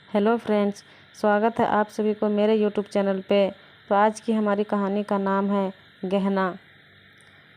Hello friends, स्वागत है आप सभी को मेरे यूट्यूब चैनल पे। तो आज की हमारी कहानी का नाम है गहना।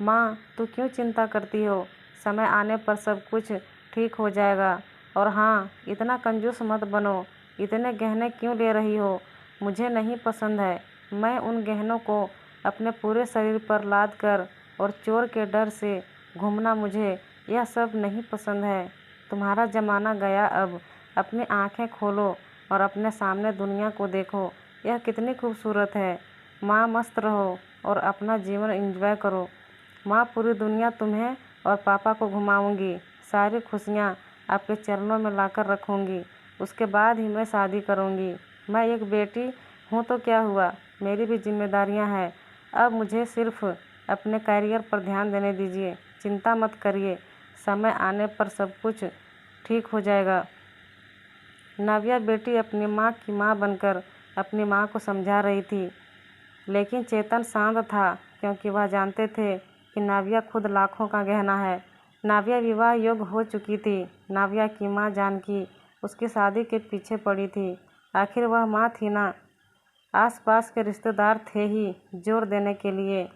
माँ, तू क्यों चिंता करती हो? समय आने पर सब कुछ ठीक हो जाएगा। और हाँ, इतना कंजूस मत बनो। इतने गहने क्यों ले रही हो? मुझे नहीं पसंद है। मैं उन गहनों को अपने पूरे शरीर पर लाद कर और चोर के डर से घूमना, मुझे यह सब नहीं पसंद है। तुम्हारा ज़माना गया अब। अपनी आँखें खोलो और अपने सामने दुनिया को देखो। यह कितनी खूबसूरत है। माँ, मस्त रहो और अपना जीवन एंजॉय करो। माँ, पूरी दुनिया तुम्हें और पापा को घुमाऊंगी। सारी खुशियाँ आपके चरणों में लाकर रखूंगी। उसके बाद ही मैं शादी करूंगी। मैं एक बेटी हूँ तो क्या हुआ, मेरी भी जिम्मेदारियाँ हैं। अब मुझे सिर्फ अपने करियर पर ध्यान देने दीजिए। चिंता मत करिए, समय आने पर सब कुछ ठीक हो जाएगा। नाविया बेटी अपनी माँ की माँ बनकर अपनी माँ को समझा रही थी, लेकिन चेतन शांत था क्योंकि वह जानते थे कि नाविया खुद लाखों का गहना है। नाविया विवाह योग्य हो चुकी थी। नाविया की माँ जानकी उसकी शादी के पीछे पड़ी थी। आखिर वह माँ थी ना। आसपास के रिश्तेदार थे ही जोर देने के लिए,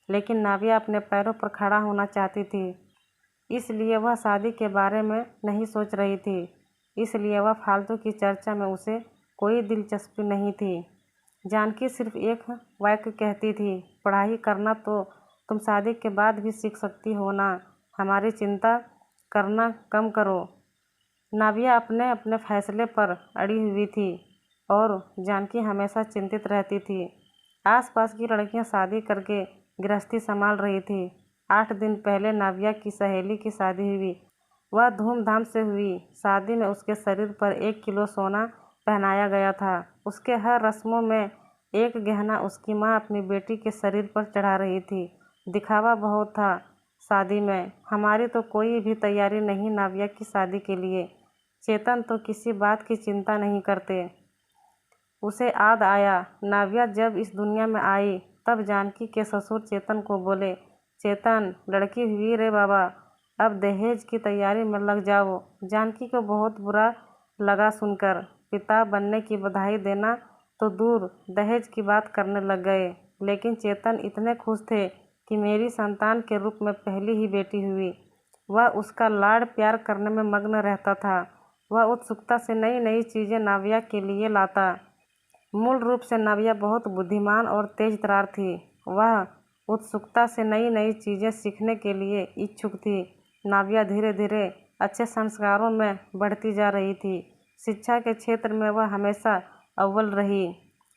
लेकिन नाविया अपने पैरों पर खड़ा होना चाहती थी। इसलिए वह शादी के बारे में नहीं सोच रही थी। इसलिए वह फालतू की चर्चा में उसे कोई दिलचस्पी नहीं थी। जानकी सिर्फ एक वाक्य कहती थी, पढ़ाई करना तो तुम शादी के बाद भी सीख सकती हो ना। हमारी चिंता करना कम करो। नाविया अपने अपने फैसले पर अड़ी हुई थी और जानकी हमेशा चिंतित रहती थी। आसपास की लड़कियां शादी करके गृहस्थी संभाल रही थी। 8 दिन पहले नाविया की सहेली की शादी हुई। वह धूमधाम से हुई। शादी में उसके शरीर पर 1 किलो सोना पहनाया गया था। उसके हर रस्मों में एक गहना उसकी माँ अपनी बेटी के शरीर पर चढ़ा रही थी। दिखावा बहुत था शादी में। हमारी तो कोई भी तैयारी नहीं नाविया की शादी के लिए। चेतन तो किसी बात की चिंता नहीं करते। उसे याद आया, नाविया जब इस दुनिया में आई तब जानकी के ससुर चेतन को बोले, चेतन, लड़की हुई रे बाबा, अब दहेज की तैयारी में लग जाओ। जानकी को बहुत बुरा लगा सुनकर। पिता बनने की बधाई देना तो दूर, दहेज की बात करने लग गए। लेकिन चेतन इतने खुश थे कि मेरी संतान के रूप में पहली ही बेटी हुई। वह उसका लाड़ प्यार करने में मग्न रहता था। वह उत्सुकता से नई नई चीज़ें नाविया के लिए लाता। मूल रूप से नाविया बहुत बुद्धिमान और तेज तर्रार थी। वह उत्सुकता से नई नई चीज़ें सीखने के लिए इच्छुक थी। नाविया धीरे धीरे अच्छे संस्कारों में बढ़ती जा रही थी। शिक्षा के क्षेत्र में वह हमेशा अव्वल रही।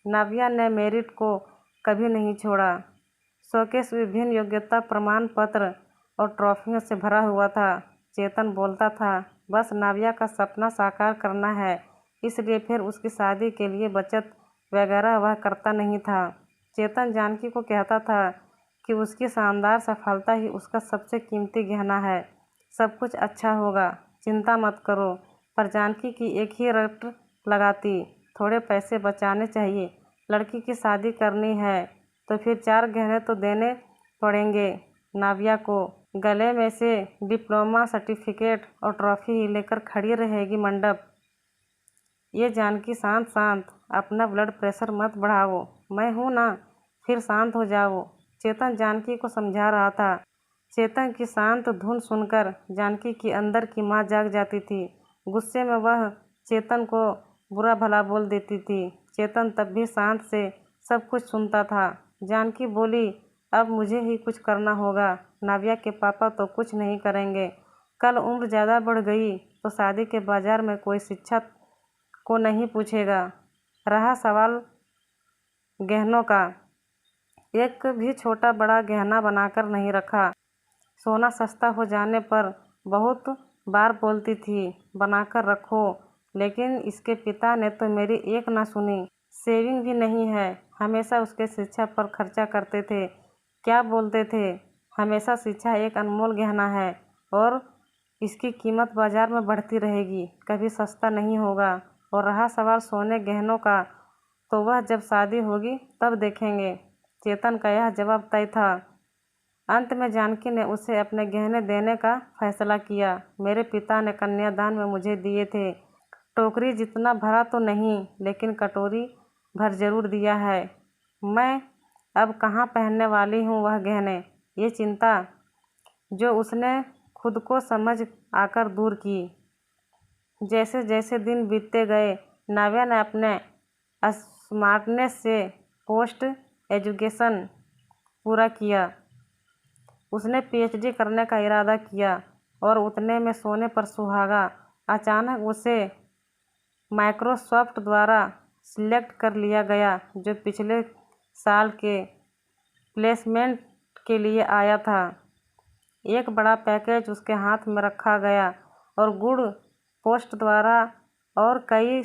नाविया ने मेरिट को कभी नहीं छोड़ा। शोकेस विभिन्न योग्यता प्रमाण पत्र और ट्रॉफियों से भरा हुआ था। चेतन बोलता था, बस नाविया का सपना साकार करना है। इसलिए फिर उसकी शादी के लिए बचत वगैरह वह करता नहीं था। चेतन जानकी को कहता था कि उसकी शानदार सफलता ही उसका सबसे कीमती गहना है। सब कुछ अच्छा होगा, चिंता मत करो। पर जानकी की एक ही रट लगाती, थोड़े पैसे बचाने चाहिए। लड़की की शादी करनी है तो फिर 4 गहने तो देने पड़ेंगे। नाविया को गले में से डिप्लोमा सर्टिफिकेट और ट्रॉफी ही लेकर खड़ी रहेगी मंडप। ये जानकी, शांत शांत, अपना ब्लड प्रेशर मत बढ़ाओ। मैं हूँ ना, फिर शांत हो जाओ। चेतन जानकी को समझा रहा था। चेतन की शांत धुन सुनकर जानकी की अंदर की माँ जाग जाती थी। गुस्से में वह चेतन को बुरा भला बोल देती थी। चेतन तब भी शांत से सब कुछ सुनता था। जानकी बोली, अब मुझे ही कुछ करना होगा। नाविया के पापा तो कुछ नहीं करेंगे। कल उम्र ज़्यादा बढ़ गई तो शादी के बाजार में कोई शिक्षा को नहीं पूछेगा। रहा सवाल गहनों का, एक भी छोटा बड़ा गहना बनाकर नहीं रखा। सोना सस्ता हो जाने पर बहुत बार बोलती थी, बनाकर रखो, लेकिन इसके पिता ने तो मेरी एक ना सुनी। सेविंग भी नहीं है। हमेशा उसके शिक्षा पर खर्चा करते थे। क्या बोलते थे, हमेशा शिक्षा एक अनमोल गहना है और इसकी कीमत बाजार में बढ़ती रहेगी, कभी सस्ता नहीं होगा। और रहा सवाल सोने गहनों का, तो वह जब शादी होगी तब देखेंगे। चेतन का यह जवाब तय था। अंत में जानकी ने उसे अपने गहने देने का फैसला किया। मेरे पिता ने कन्यादान में मुझे दिए थे, टोकरी जितना भरा तो नहीं, लेकिन कटोरी भर जरूर दिया है। मैं अब कहाँ पहनने वाली हूँ वह गहने। ये चिंता जो उसने खुद को समझ आकर दूर की। जैसे जैसे दिन बीतते गए, नाव्या ने अपने स्मार्टनेस से पोस्ट एजुकेशन पूरा किया। उसने पीएचडी करने का इरादा किया और उतने में सोने पर सुहागा। अचानक उसे माइक्रोसॉफ्ट द्वारा सिलेक्ट कर लिया गया, जो पिछले साल के प्लेसमेंट के लिए आया था। एक बड़ा पैकेज उसके हाथ में रखा गया और गुड पोस्ट द्वारा और कई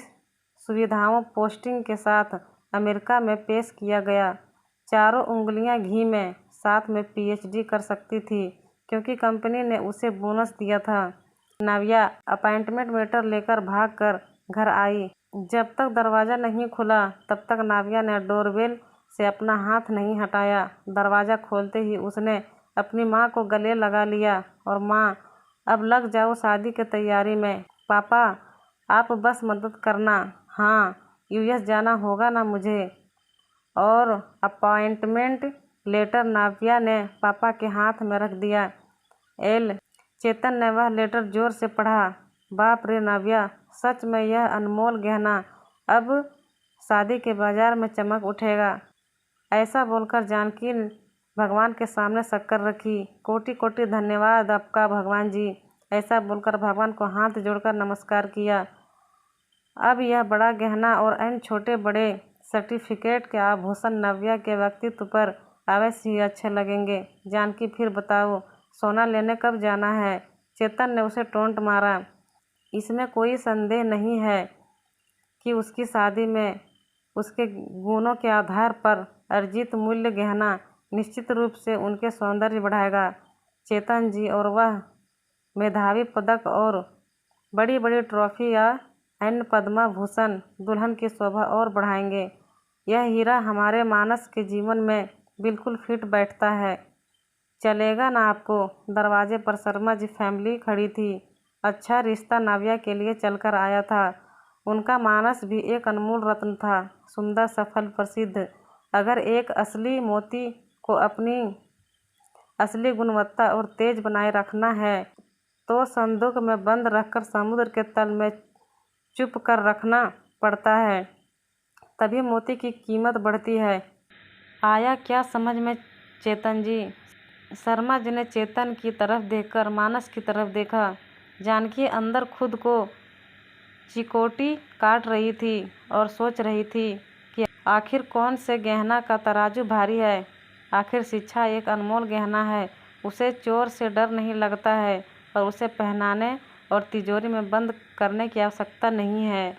सुविधाओं पोस्टिंग के साथ अमेरिका में पेश किया गया। चारों उंगलियां घी में, साथ में पीएचडी कर सकती थी, क्योंकि कंपनी ने उसे बोनस दिया था। नाव्या अपॉइंटमेंट लेटर लेकर भागकर घर आई। जब तक दरवाज़ा नहीं खुला तब तक नाव्या ने डोरबेल से अपना हाथ नहीं हटाया। दरवाज़ा खोलते ही उसने अपनी माँ को गले लगा लिया और माँ, अब लग जाओ शादी की तैयारी में। पापा, आप बस मदद करना। हाँ, यूएस जाना होगा ना मुझे। और अपॉइंटमेंट लेटर नाव्या ने पापा के हाथ में रख दिया। चेतन ने वह लेटर जोर से पढ़ा। बाप रे नाव्या, सच में यह अनमोल गहना अब शादी के बाजार में चमक उठेगा। ऐसा बोलकर जानकी भगवान के सामने शक्कर रखी। कोटि कोटि धन्यवाद आपका भगवान जी। ऐसा बोलकर भगवान को हाथ जोड़कर नमस्कार किया। अब यह बड़ा गहना और अन्य छोटे बड़े सर्टिफिकेट के आभूषण नाव्या के व्यक्तित्व पर अवश्य ही अच्छे लगेंगे। जानकी, फिर बताओ, सोना लेने कब जाना है? चेतन ने उसे टोंट मारा। इसमें कोई संदेह नहीं है कि उसकी शादी में उसके गुणों के आधार पर अर्जित मूल्य गहना निश्चित रूप से उनके सौंदर्य बढ़ाएगा चेतन जी, और वह मेधावी पदक और बड़ी बड़ी ट्रॉफी या अन्य पद्मा भूषण दुल्हन की शोभा और बढ़ाएंगे। यह हीरा हमारे मानस के जीवन में बिल्कुल फिट बैठता है। चलेगा ना आपको? दरवाजे पर शर्मा जी फैमिली खड़ी थी। अच्छा रिश्ता नाव्या के लिए चलकर आया था। उनका मानस भी एक अनमोल रत्न था, सुंदर, सफल, प्रसिद्ध। अगर एक असली मोती को अपनी असली गुणवत्ता और तेज बनाए रखना है तो संदूक में बंद रखकर समुद्र के तल में चुप कर रखना पड़ता है, तभी मोती की कीमत बढ़ती है। आया क्या समझ में चेतन जी? शर्मा जी ने चेतन की तरफ देखकर मानस की तरफ देखा। जानकी अंदर खुद को चिकोटी काट रही थी और सोच रही थी कि आखिर कौन से गहना का तराजू भारी है। आखिर शिक्षा एक अनमोल गहना है। उसे चोर से डर नहीं लगता है और उसे पहनाने और तिजोरी में बंद करने की आवश्यकता नहीं है।